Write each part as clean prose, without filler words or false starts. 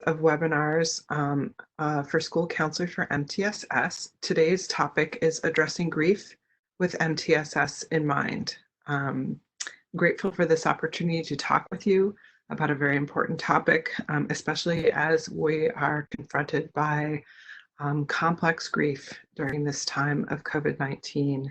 of webinars for school counselors for MTSS. Today's topic is addressing grief with MTSS in mind. Grateful for this opportunity to talk with you about a very important topic, especially as we are confronted by complex grief during this time of COVID-19.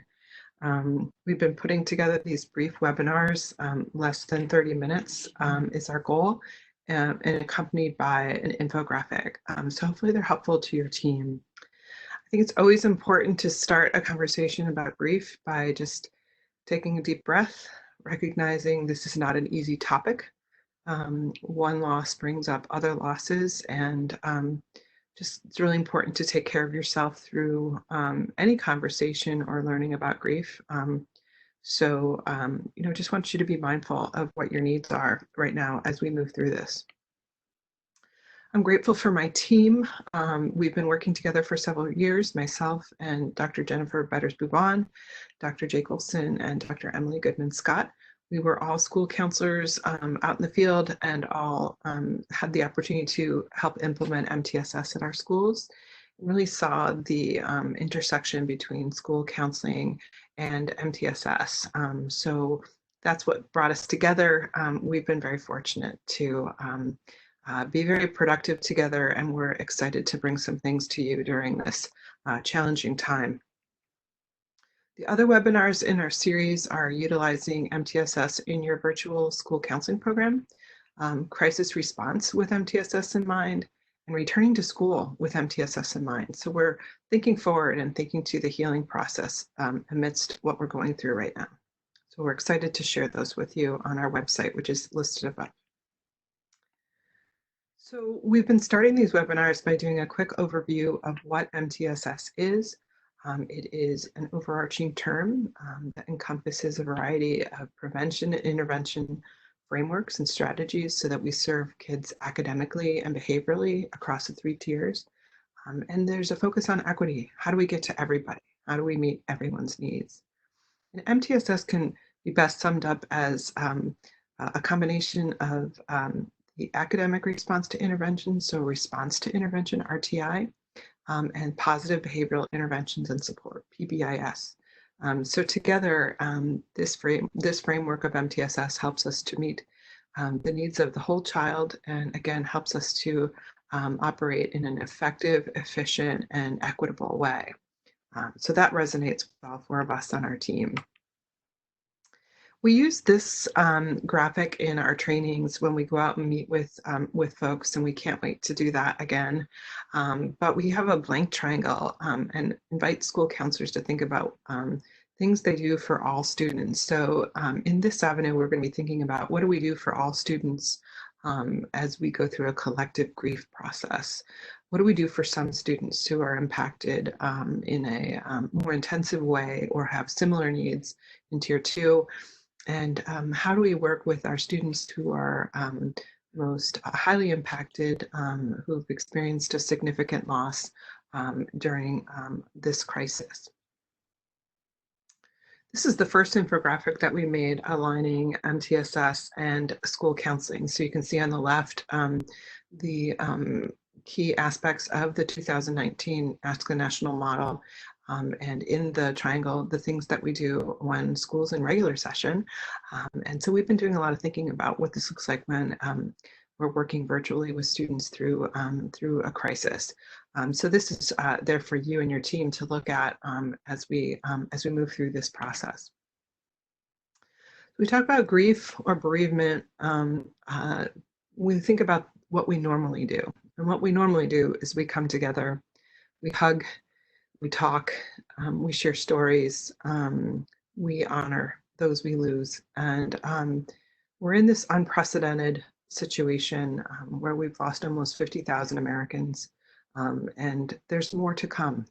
We've been putting together these brief webinars, less than 30 minutes is our goal, and accompanied by an infographic. So hopefully they're helpful to your team. I think it's always important to start a conversation about grief by just taking a deep breath, recognizing this is not an easy topic. One loss brings up other losses, and just it's really important to take care of yourself through any conversation or learning about grief. Just want you to be mindful of what your needs are right now as we move through this. I'm grateful for my team. We've been working together for several years, myself and Dr. Jennifer Betters-Boubon, Dr. Jake Olson, and Dr. Emily Goodman-Scott. We were all school counselors out in the field and all had the opportunity to help implement MTSS at our schools. Really saw the intersection between school counseling and MTSS. So that's what brought us together. We've been very fortunate to be very productive together, and we're excited to bring some things to you during this challenging time. The other webinars in our series are utilizing MTSS in your virtual school counseling program, crisis response with MTSS in mind, and returning to school with MTSS in mind. So we're thinking forward and thinking to the healing process amidst what we're going through right now. So we're excited to share those with you on our website, which is listed above. So we've been starting these webinars by doing a quick overview of what MTSS is. It is an overarching term that encompasses a variety of prevention and intervention frameworks and strategies so that we serve kids academically and behaviorally across the 3 tiers. And there's a focus on equity. How do we get to everybody? How do we meet everyone's needs? And MTSS can be best summed up as a combination of the academic response to intervention, so response to intervention, RTI, and positive behavioral interventions and support, PBIS. So together, this framework of MTSS helps us to meet the needs of the whole child, and again, helps us to operate in an effective, efficient, and equitable way. So that resonates with all 4 of us on our team. We use this graphic in our trainings when we go out and meet with folks, and we can't wait to do that again. But we have a blank triangle and invite school counselors to think about things they do for all students. So in this avenue, we're going to be thinking about what do we do for all students as we go through a collective grief process. What do we do for some students who are impacted in a more intensive way or have similar needs in Tier 2? And how do we work with our students who are most highly impacted, who've experienced a significant loss during this crisis? This is the first infographic that we made aligning MTSS and school counseling. So you can see on the left the key aspects of the 2019 Ask the National Model. And in the triangle, the things that we do when school's in regular session. And so we've been doing a lot of thinking about what this looks like when we're working virtually with students through a crisis. So this is there for you and your team to look at as we move through this process. We talk about grief or bereavement. We think about what we normally do. And what we normally do is we come together, we hug, we talk, we share stories, we honor those we lose. And we're in this unprecedented situation where we've lost almost 50,000 Americans, and there's more to come.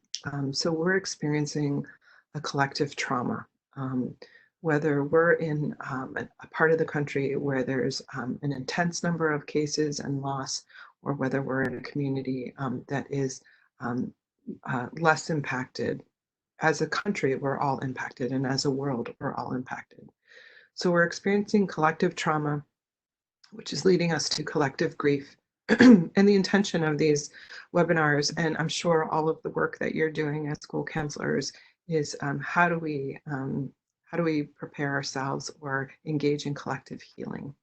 So we're experiencing a collective trauma. Whether we're in a part of the country where there's an intense number of cases and loss, or whether we're in a community that is less impacted. As a country, we're all impacted, and as a world, we're all impacted. So we're experiencing collective trauma, which is leading us to collective grief And the intention of these webinars, and I'm sure all of the work that you're doing as school counselors, is how do we prepare ourselves or engage in collective healing?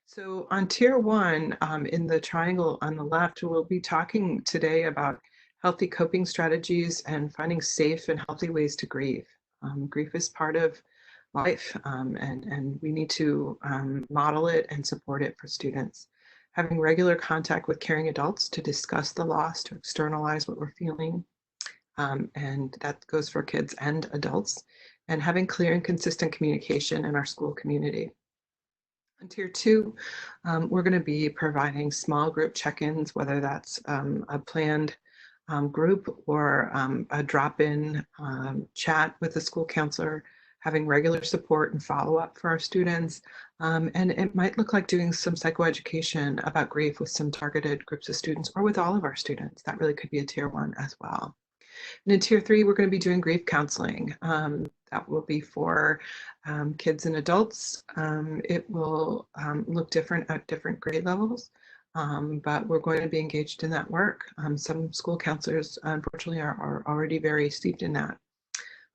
So on tier one, in the triangle on the left, we'll be talking today about healthy coping strategies and finding safe and healthy ways to grieve. Grief is part of life, and we need to model it and support it for students. Having regular contact with caring adults to discuss the loss, to externalize what we're feeling, and that goes for kids and adults, and having clear and consistent communication in our school community. On tier two, we're going to be providing small group check-ins, whether that's a planned group or a drop-in chat with the school counselor, having regular support and follow-up for our students. And it might look like doing some psychoeducation about grief with some targeted groups of students or with all of our students. That really could be a tier one as well. And in tier three, we're going to be doing grief counseling. That will be for kids and adults. It will look different at different grade levels, but we're going to be engaged in that work. Some school counselors, unfortunately, are already very steeped in that.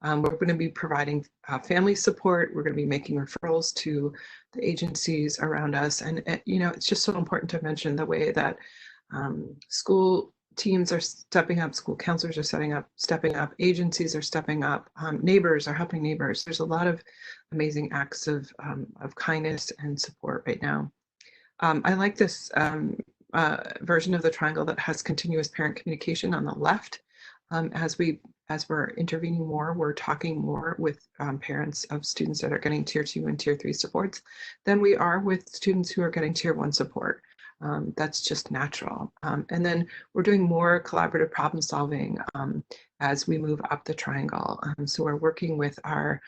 We're going to be providing family support. We're going to be making referrals to the agencies around us. And, it's just so important to mention the way that school teams are stepping up, school counselors are stepping up, agencies are stepping up, neighbors are helping neighbors. There's a lot of amazing acts of kindness and support right now. I like this version of the triangle that has continuous parent communication on the left. As we're intervening more, we're talking more with parents of students that are getting tier two and tier three supports than we are with students who are getting tier one support. That's just natural. And then we're doing more collaborative problem solving as we move up the triangle. So we're working with our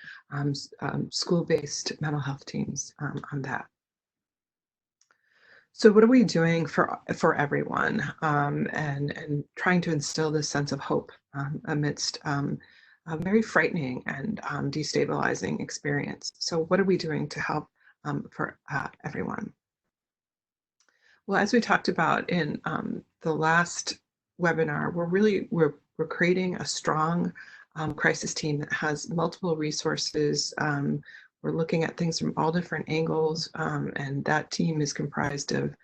school-based mental health teams on that. So what are we doing for everyone, and trying to instill this sense of hope amidst a very frightening and destabilizing experience? So what are we doing to help for everyone? Well, as we talked about in the last webinar, we're creating a strong crisis team that has multiple resources. We're looking at things from all different angles, and that team is comprised of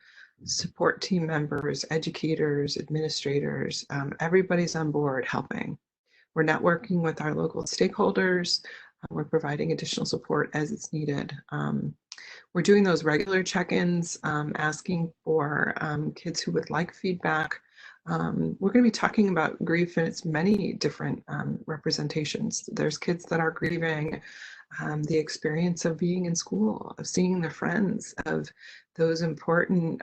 support team members, educators, administrators. Everybody's on board helping. We're networking with our local stakeholders. We're providing additional support as it's needed. We're doing those regular check-ins, asking for kids who would like feedback. We're going to be talking about grief in its many different representations. There's kids that are grieving the experience of being in school, of seeing their friends, of those important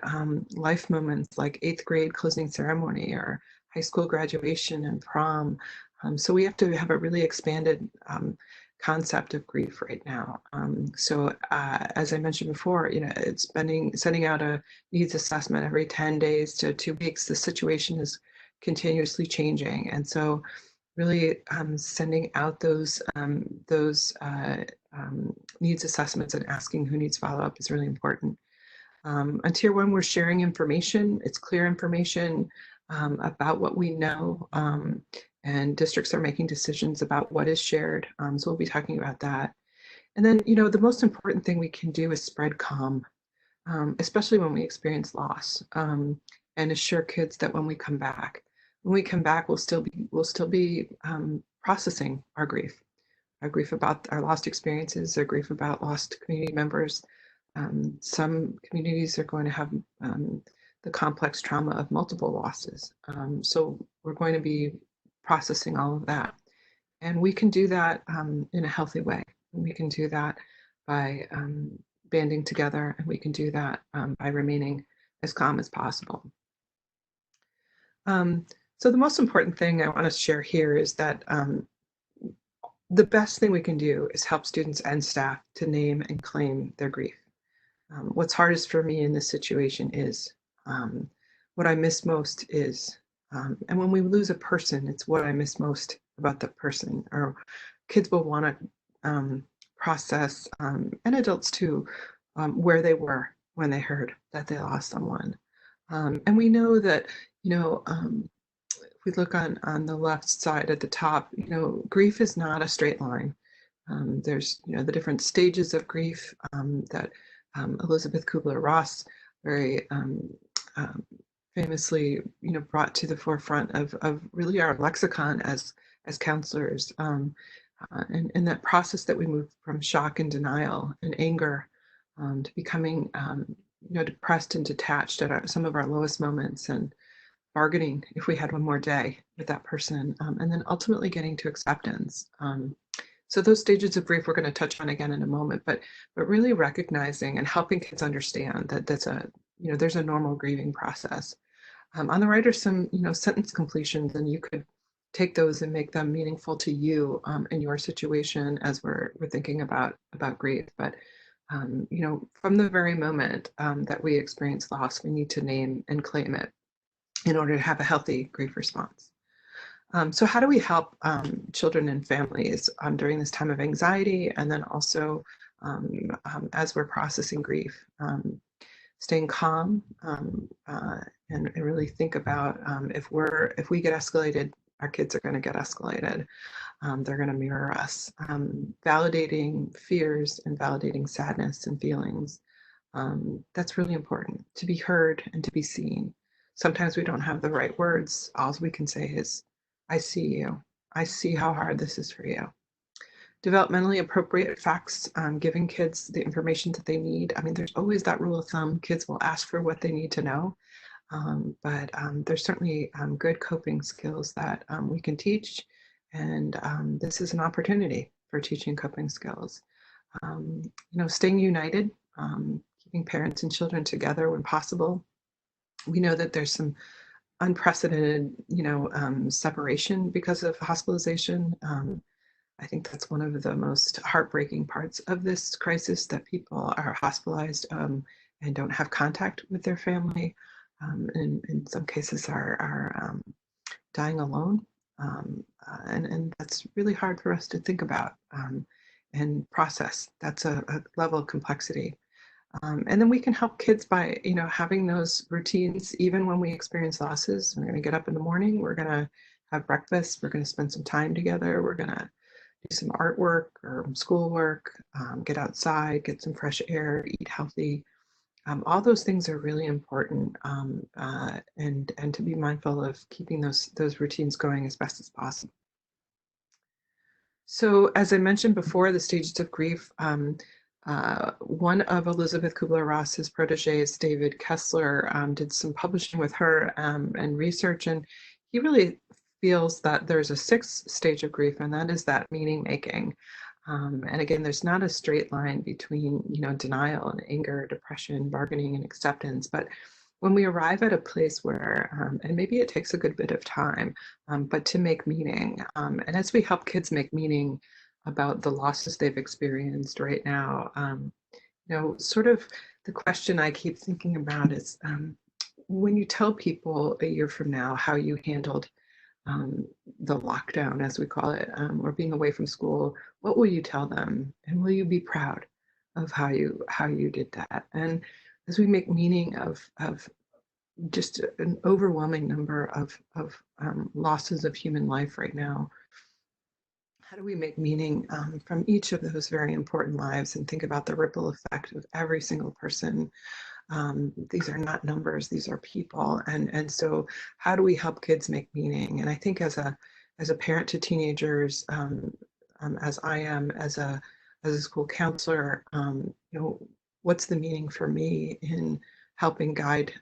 life moments like 8th grade closing ceremony or high school graduation and prom. So we have to have a really expanded concept of grief right now. As I mentioned before, it's sending out a needs assessment every 10 days to 2 weeks. The situation is continuously changing. And so really sending out those needs assessments and asking who needs follow-up is really important. On tier one, we're sharing information. It's clear information about what we know, and districts are making decisions about what is shared. So we'll be talking about that. And then, the most important thing we can do is spread calm, especially when we experience loss, and assure kids that when we come back, we'll still be processing our grief about our lost experiences, our grief about lost community members. Some communities are going to have the complex trauma of multiple losses. So we're going to be processing all of that. And we can do that in a healthy way. We can do that by banding together, and we can do that by remaining as calm as possible. So the most important thing I want to share here is that the best thing we can do is help students and staff to name and claim their grief. What's hardest for me in this situation is what I miss most is, and when we lose a person, it's what I miss most about the person. Or kids will want to process, and adults too, where they were when they heard that they lost someone. And we know that, if we look on the left side at the top, grief is not a straight line. There's, the different stages of grief that Elizabeth Kubler-Ross very famously, brought to the forefront of really our lexicon as counselors, and that process that we move from shock and denial and anger to becoming, depressed and detached at some of our lowest moments, and bargaining if we had one more day with that person, and then ultimately getting to acceptance. So those stages of grief we're going to touch on again in a moment, but really recognizing and helping kids understand that there's a normal grieving process. On the right are some, sentence completions, and you could take those and make them meaningful to you in your situation as we're thinking about grief. But from the very moment that we experience loss, we need to name and claim it in order to have a healthy grief response. So how do we help children and families during this time of anxiety, and then also as we're processing grief? Staying calm, and really think about if we get escalated, our kids are going to get escalated. They're going to mirror us. Validating fears and validating sadness and feelings. That's really important, to be heard and to be seen. Sometimes we don't have the right words. All we can say is, I see you. I see how hard this is for you. Developmentally appropriate facts, giving kids the information that they need. I mean, there's always that rule of thumb. Kids will ask for what they need to know, but there's certainly good coping skills that we can teach, and this is an opportunity for teaching coping skills. Staying united, keeping parents and children together when possible. We know that there's some unprecedented, separation because of hospitalization. I think that's one of the most heartbreaking parts of this crisis, that people are hospitalized and don't have contact with their family, and in some cases are dying alone. And that's really hard for us to think about and process. That's a level of complexity. And then we can help kids by, having those routines, even when we experience losses. We're going to get up in the morning, we're going to have breakfast, we're going to spend some time together, we're going to do some artwork or schoolwork, get outside, get some fresh air, eat healthy. All those things are really important, and to be mindful of keeping those routines going as best as possible. So, as I mentioned before, the stages of grief. One of Elizabeth Kubler-Ross's proteges, David Kessler, did some publishing with her and research, and he really feels that there's a sixth stage of grief, and that is that meaning making. And again, there's not a straight line between, denial and anger, depression, bargaining, and acceptance. But when we arrive at a place where, and maybe it takes a good bit of time, but to make meaning, and as we help kids make meaning about the losses they've experienced right now, sort of the question I keep thinking about is, when you tell people a year from now how you handled the lockdown, as we call it, or being away from school, what will you tell them? And will you be proud of how you did that? And as we make meaning of just an overwhelming number of losses of human life right now, how do we make meaning from each of those very important lives and think about the ripple effect of every single person? These are not numbers, these are people. And so how do we help kids make meaning? And I think as a parent to teenagers, as I am, as a school counselor, what's the meaning for me in helping guide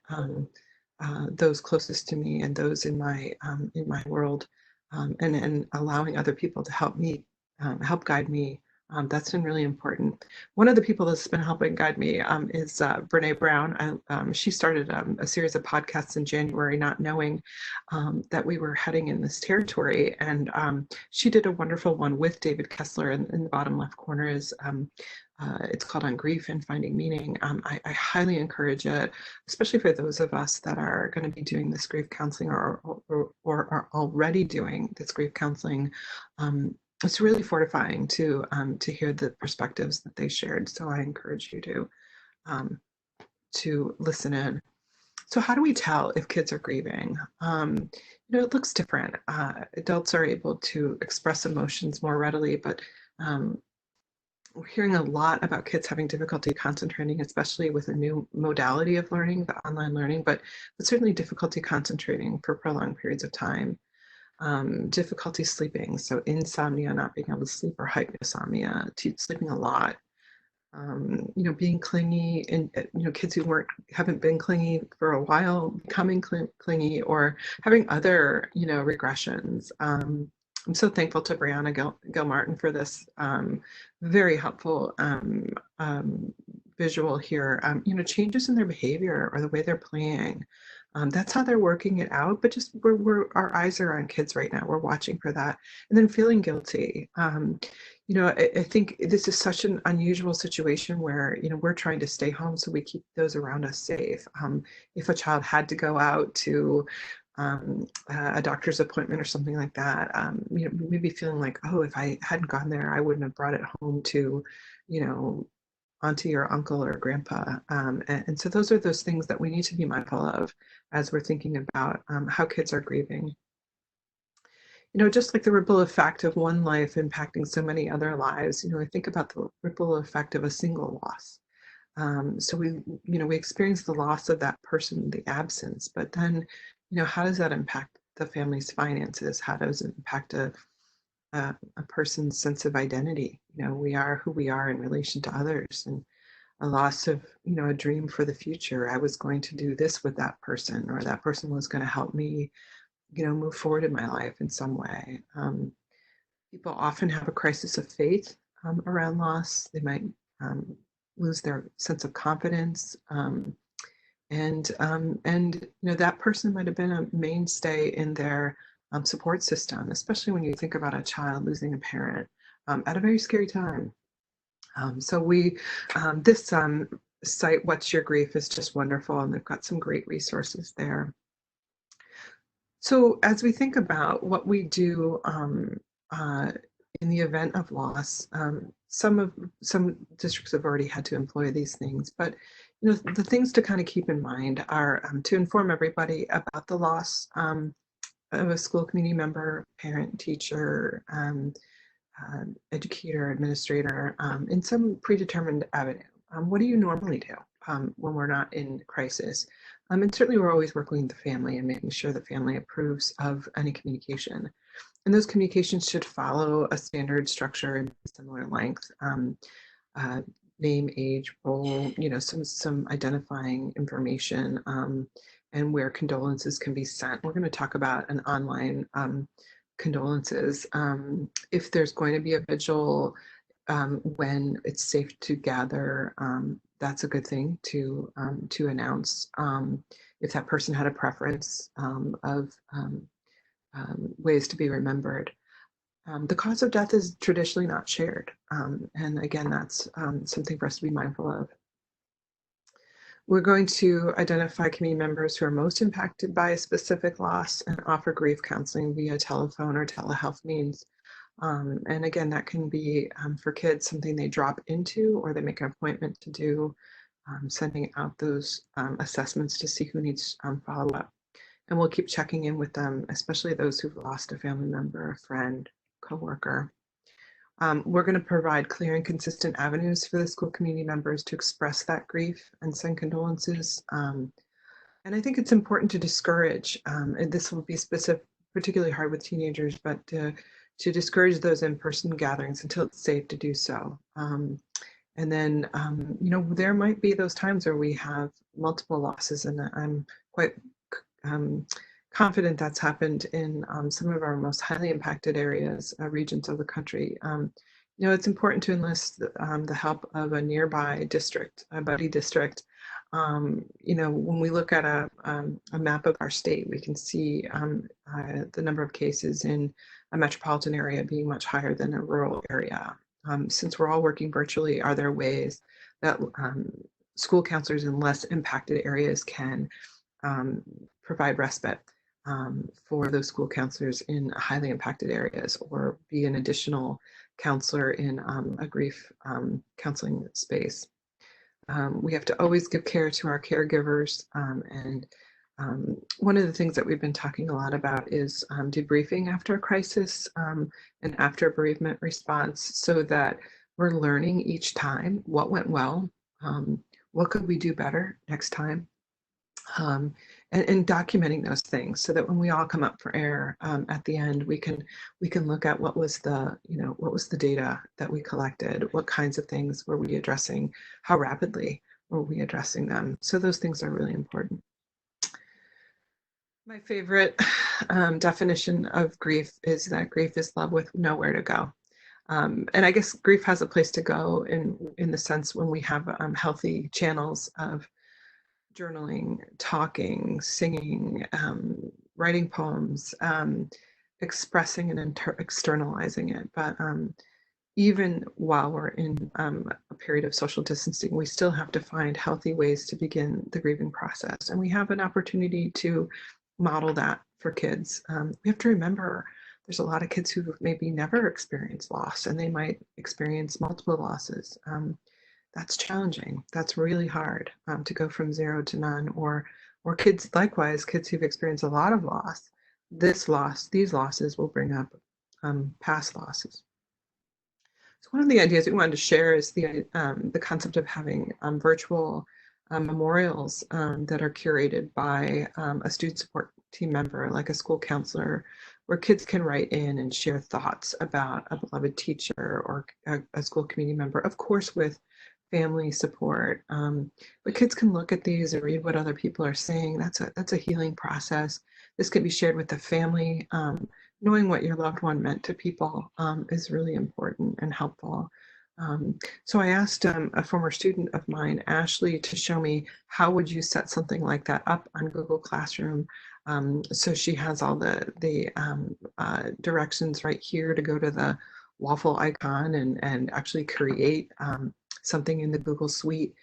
those closest to me and those in my world, and allowing other people to help me, help guide me. That's been really important. One of the people that's been helping guide me is Brene Brown. She started a series of podcasts in January, not knowing that we were heading in this territory. And she did a wonderful one with David Kessler. In the bottom left corner is it's called On Grief and Finding Meaning. I highly encourage it, especially for those of us that are going to be doing this grief counseling or are already doing this grief counseling. It's really fortifying to hear the perspectives that they shared. So I encourage you to listen in. So how do we tell if kids are grieving? It looks different. Adults are able to express emotions more readily, but um, we're hearing a lot about kids having difficulty concentrating, especially with a new modality of learning, the online learning, but certainly difficulty concentrating for prolonged periods of time. Difficulty sleeping, so insomnia, not being able to sleep, or hypersomnia, sleeping a lot. Being clingy, and kids who haven't been clingy for a while becoming clingy, or having other regressions. I'm so thankful to Brianna Gil Martin for this very helpful visual here. Changes in their behavior or the way they're playing. That's how they're working it out. But just our eyes are on kids right now. We're watching for that, and then feeling guilty. I think this is such an unusual situation where, we're trying to stay home so we keep those around us safe. If a child had to go out to a doctor's appointment or something like that, maybe feeling like, oh, if I hadn't gone there, I wouldn't have brought it home to, auntie or uncle or grandpa. And so those are those things that we need to be mindful of as we're thinking about how kids are grieving. Just like the ripple effect of one life impacting so many other lives, I think about the ripple effect of a single loss. So we experience the loss of that person, the absence, but then, how does that impact the family's finances? How does it impact a person's sense of identity? We are who we are in relation to others, and a loss of, a dream for the future. I was going to do this with that person, or that person was going to help me move forward in my life in some way. People often have a crisis of faith around loss. They might lose their sense of confidence, and that person might have been a mainstay in their support system, especially when you think about a child losing a parent at a very scary time. So this site, What's Your Grief, is just wonderful, and they've got some great resources there. So as we think about what we do in the event of loss, some districts have already had to employ these things, but the things to kind of keep in mind are to inform everybody about the loss of a school community member, parent, teacher, educator, administrator, in some predetermined avenue. What do you normally do when we're not in crisis? And certainly we're always working with the family and making sure the family approves of any communication. And those communications should follow a standard structure in similar length. Name, age, role, some identifying information, and where condolences can be sent. We're going to talk about an online condolences. If there's going to be a vigil, when it's safe to gather, that's a good thing to announce. If that person had a preference of ways to be remembered. The cause of death is traditionally not shared. And again, that's something for us to be mindful of. We're going to identify community members who are most impacted by a specific loss and offer grief counseling via telephone or telehealth means. And again, that can be for kids something they drop into or they make an appointment to do, sending out those assessments to see who needs follow-up. And we'll keep checking in with them, especially those who've lost a family member, a friend, coworker. We're going to provide clear and consistent avenues for the school community members to express that grief and send condolences. And I think it's important to discourage, and this will be particularly hard with teenagers, but to discourage those in-person gatherings until it's safe to do so. And then, there might be those times where we have multiple losses, and I'm quite confident that's happened in some of our most highly impacted areas, regions of the country. It's important to enlist the help of a nearby district, a buddy district. When we look at a map of our state, we can see the number of cases in a metropolitan area being much higher than a rural area. Since we're all working virtually, are there ways that school counselors in less impacted areas can provide respite for those school counselors in highly impacted areas, or be an additional counselor in a grief counseling space? We have to always give care to our caregivers, and One of the things that we've been talking a lot about is debriefing after a crisis and after bereavement response, so that we're learning each time what went well, what could we do better next time, um, and documenting those things so that when we all come up for air at the end, we can look at what was the what was the data that we collected, what kinds of things were we addressing, how rapidly were we addressing them. So those things are really important. My favorite definition of grief is that grief is love with nowhere to go. And I guess grief has a place to go in the sense when we have healthy channels of journaling, talking, singing, writing poems, expressing and externalizing it. But even while we're in a period of social distancing, we still have to find healthy ways to begin the grieving process. And we have an opportunity to model that for kids. We have to remember there's a lot of kids who maybe never experienced loss, and they might experience multiple losses. That's challenging. That's really hard to go from zero to none, or kids likewise, kids who've experienced a lot of loss. These losses will bring up past losses. So one of the ideas we wanted to share is the concept of having virtual memorials that are curated by a student support team member, like a school counselor, where kids can write in and share thoughts about a beloved teacher or a school community member, of course, with family support. But kids can look at these and read what other people are saying. That's a healing process. This can be shared with the family. Knowing what your loved one meant to people is really important and helpful. So I asked a former student of mine, Ashley, to show me how would you set something like that up on Google Classroom. So she has all the directions right here to go to the waffle icon and actually create something in the Google Suite.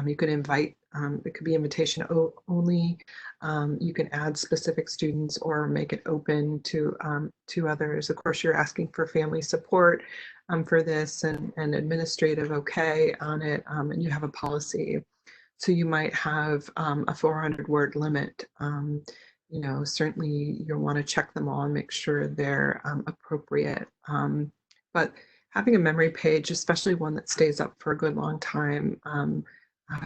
You could invite, it could be invitation only. You can add specific students or make it open to others. Of course, you're asking for family support for this and administrative okay on it, and you have a policy. So you might have a 400-word limit. Certainly you'll want to check them all and make sure they're appropriate. But having a memory page, especially one that stays up for a good long time,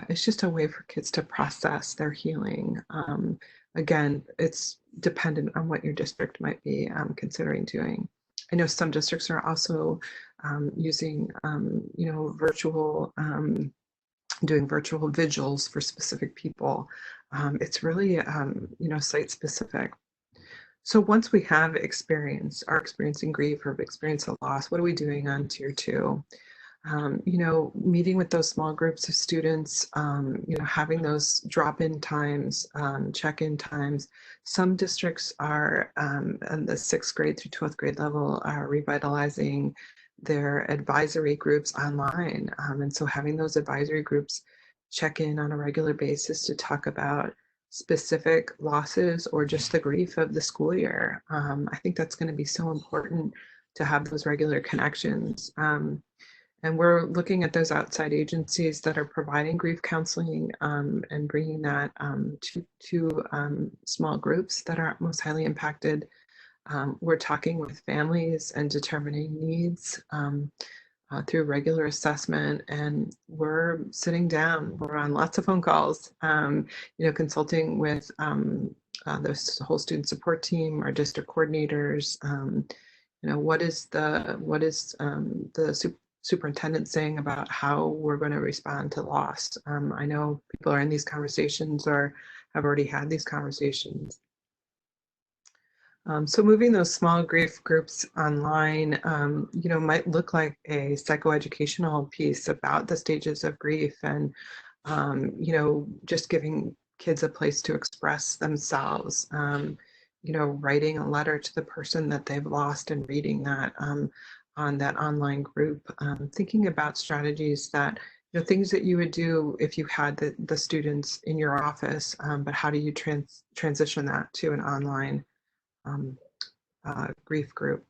it's just a way for kids to process their healing. Again, it's dependent on what your district might be considering doing. I know some districts are also using, virtual, doing virtual vigils for specific people. It's really, site specific. So once we have are experiencing grief or have experienced a loss, what are we doing on tier 2? Meeting with those small groups of students, having those drop-in times, check-in times. Some districts are, in the 6th grade through 12th grade level, are revitalizing their advisory groups online. And so having those advisory groups check in on a regular basis to talk about specific losses or just the grief of the school year. I think that's going to be so important to have those regular connections. And we're looking at those outside agencies that are providing grief counseling and bringing that to small groups that are most highly impacted. We're talking with families and determining needs through regular assessment, and we're sitting down. We're on lots of phone calls, consulting with the whole student support team, our district coordinators. What is the superintendent saying about how we're going to respond to loss? I know people are in these conversations or have already had these conversations. So moving those small grief groups online, might look like a psychoeducational piece about the stages of grief and, just giving kids a place to express themselves, writing a letter to the person that they've lost and reading that on that online group, thinking about strategies that, things that you would do if you had the students in your office, but how do you transition that to an online grief group?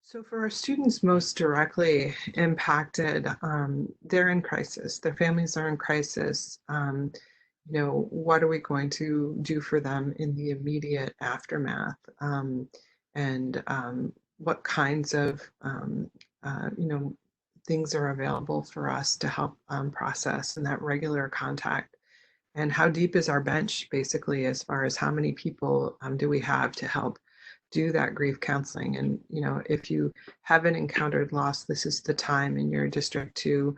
So for our students most directly impacted, they're in crisis. Their families are in crisis. what are we going to do for them in the immediate aftermath? And what kinds of, things are available for us to help process in that regular contact? And how deep is our bench, basically, as far as how many people do we have to help do that grief counseling? And, if you haven't encountered loss, this is the time in your district to,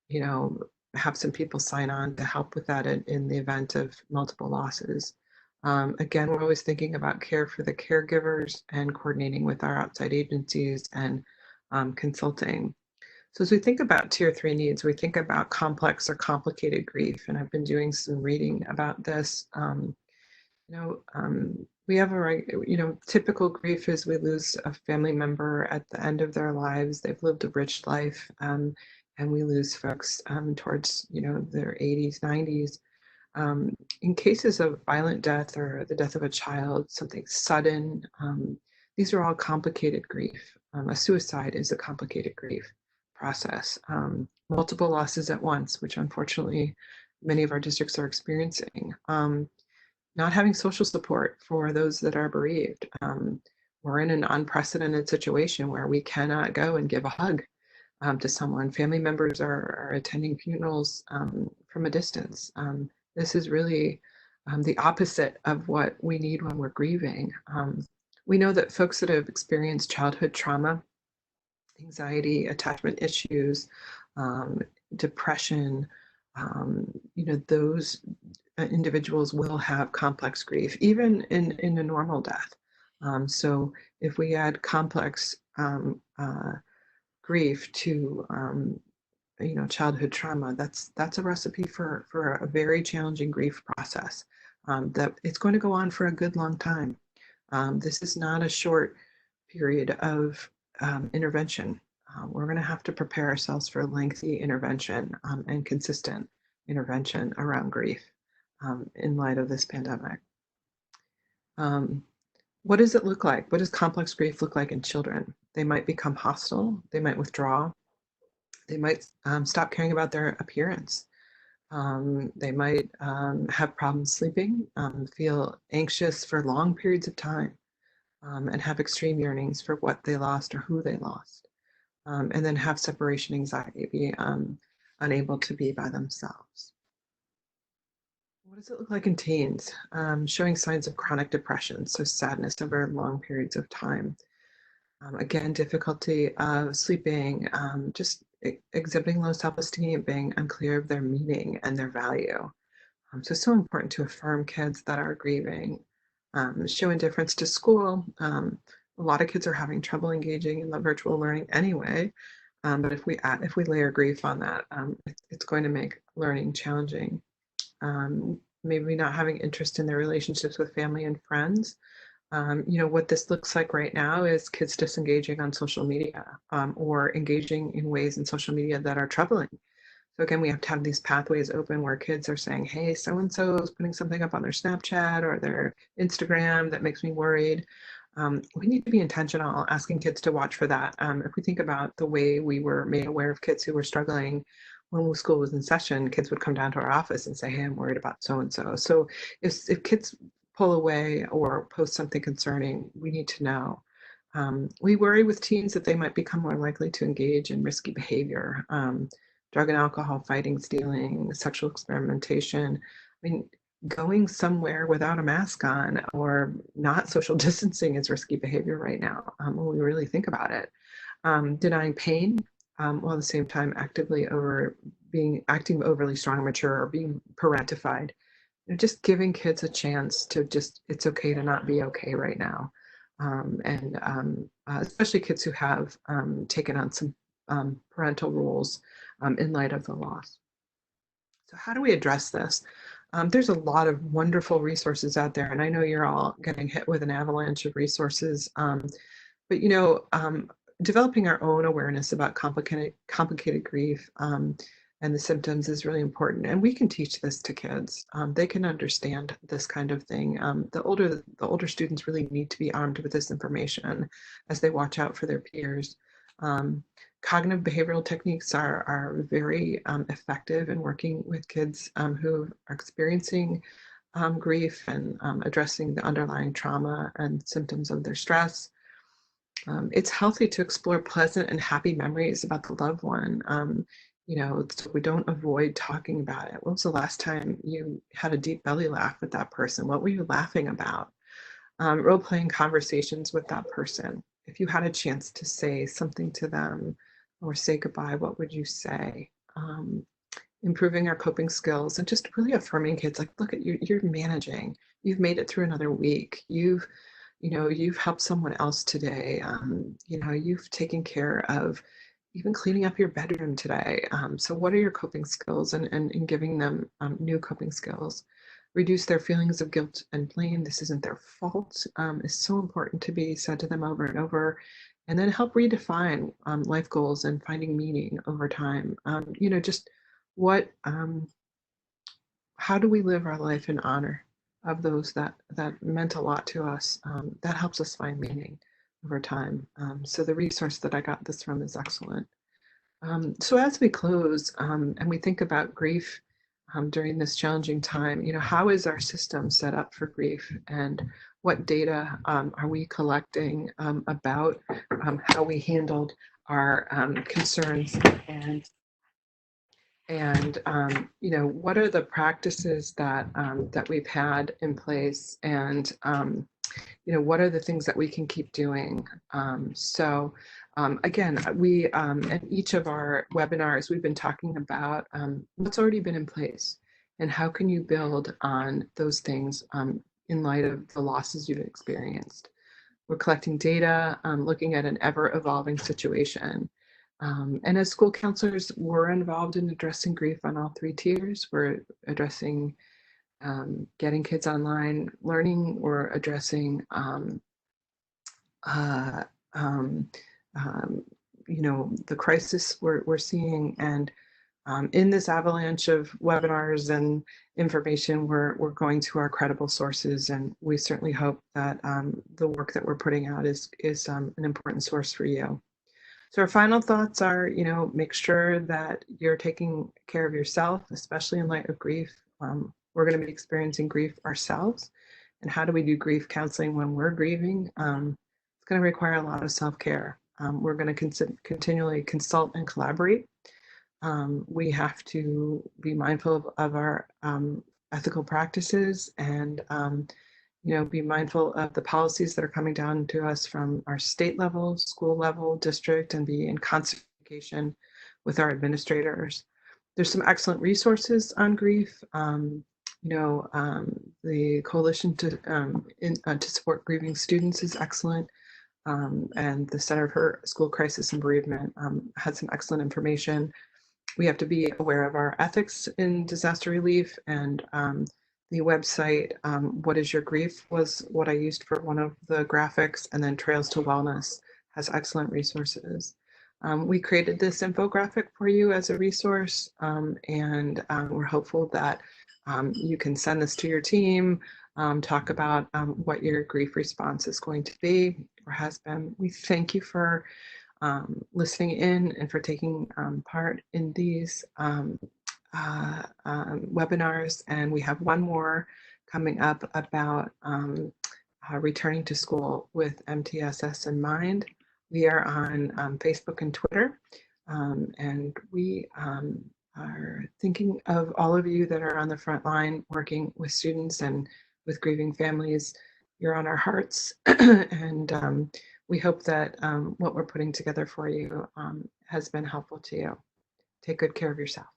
you know, have some people sign on to help with that in the event of multiple losses. Again, we're always thinking about care for the caregivers and coordinating with our outside agencies and consulting. So as we think about tier 3 needs, we think about complex or complicated grief, and I've been doing some reading about this. We have typical grief is we lose a family member at the end of their lives. They've lived a rich life, and we lose folks towards, their 80s, 90s. In cases of violent death or the death of a child, something sudden, these are all complicated grief. A suicide is a complicated grief process. Multiple losses at once, which unfortunately many of our districts are experiencing. Not having social support for those that are bereaved. We're in an unprecedented situation where we cannot go and give a hug to someone. Family members are attending funerals from a distance. This is really the opposite of what we need when we're grieving. We know that folks that have experienced childhood trauma, anxiety, attachment issues, um, depression, those individuals will have complex grief, even in a normal death. So if we add complex grief to childhood trauma, that's a recipe for a very challenging grief process that it's going to go on for a good long time. This is not a short period of intervention. We're going to have to prepare ourselves for lengthy intervention and consistent intervention around grief in light of this pandemic. What does it look like? What does complex grief look like in children? They might become hostile. They might withdraw. They might stop caring about their appearance. They might have problems sleeping, feel anxious for long periods of time, and have extreme yearnings for what they lost or who they lost, and then have separation anxiety, be unable to be by themselves. What does it look like in teens? Showing signs of chronic depression, so sadness over long periods of time. Again, difficulty of sleeping, just exhibiting low self-esteem, being unclear of their meaning and their value. So it's so important to affirm kids that are grieving, show indifference to school. A lot of kids are having trouble engaging in the virtual learning anyway, but if we layer grief on that, it's going to make learning challenging. Maybe not having interest in their relationships with family and friends. What this looks like right now is kids disengaging on social media or engaging in ways in social media that are troubling. So again, we have to have these pathways open where kids are saying, hey, so-and-so is putting something up on their Snapchat or their Instagram that makes me worried. We need to be intentional asking kids to watch for that. If we think about the way we were made aware of kids who were struggling when school was in session, kids would come down to our office and say, hey, I'm worried about so-and-so. So if kids pull away or post something concerning, we need to know. We worry with teens that they might become more likely to engage in risky behavior, drug and alcohol, fighting, stealing, sexual experimentation. I mean, going somewhere without a mask on or not social distancing is risky behavior right now when we really think about it. Denying pain while at the same time acting overly strong and mature or being parentified. Just giving kids a chance to it's okay to not be okay right now. Especially kids who have taken on some parental roles in light of the loss. So how do we address this? There's a lot of wonderful resources out there, and I know you're all getting hit with an avalanche of resources. But developing our own awareness about complicated grief and the symptoms is really important, and we can teach this to kids. They can understand this kind of thing. The older students really need to be armed with this information as they watch out for their peers. Cognitive behavioral techniques are very effective in working with kids who are experiencing grief and addressing the underlying trauma and symptoms of their stress. It's healthy to explore pleasant and happy memories about the loved one. So we don't avoid talking about it. When was the last time you had a deep belly laugh with that person? What were you laughing about? Role playing conversations with that person. If you had a chance to say something to them or say goodbye, what would you say? Improving our coping skills and just really affirming kids like, look at you, you're managing. You've made it through another week. You've helped someone else today. You've taken care of even cleaning up your bedroom today. So what are your coping skills and giving them new coping skills? Reduce their feelings of guilt and blame. This isn't their fault. Is so important to be said to them over and over. And then help redefine life goals and finding meaning over time. Just what how do we live our life in honor of those that meant a lot to us? That helps us find meaning over time. So the resource that I got this from is excellent. So as we close and we think about grief during this challenging time, how is our system set up for grief, and what data are we collecting about how we handled our concerns, and what are the practices that we've had in place, and what are the things that we can keep doing. Again, we in each of our webinars, we've been talking about what's already been in place and how can you build on those things in light of the losses you've experienced. We're collecting data, looking at an ever-evolving situation. And as school counselors, we're involved in addressing grief on all three tiers. We're addressing getting kids online learning, or addressing uh, um, the crisis we're seeing. And in this avalanche of webinars and information, we're going to our credible sources, and we certainly hope that the work that we're putting out is an important source for you. So our final thoughts are, make sure that you're taking care of yourself, especially in light of grief. We're going to be experiencing grief ourselves. And how do we do grief counseling when we're grieving? It's going to require a lot of self-care. We're going to continually consult and collaborate. We have to be mindful of our ethical practices, and be mindful of the policies that are coming down to us from our state level, school level, district, and be in constant communication with our administrators. There's some excellent resources on grief. The Coalition to Support Grieving Students is excellent. And the Center for School Crisis and Bereavement had some excellent information. We have to be aware of our ethics in disaster relief, and the website, What is Your Grief, was what I used for one of the graphics, and then Trails to Wellness has excellent resources. We created this infographic for you as a resource, and we're hopeful that you can send this to your team, talk about what your grief response is going to be or has been. We thank you for listening in and for taking part in these webinars. And we have one more coming up about returning to school with MTSS in mind. We are on Facebook and Twitter, and we are thinking of all of you that are on the front line working with students and with grieving families. You're on our hearts, and we hope that what we're putting together for you has been helpful to you. Take good care of yourself.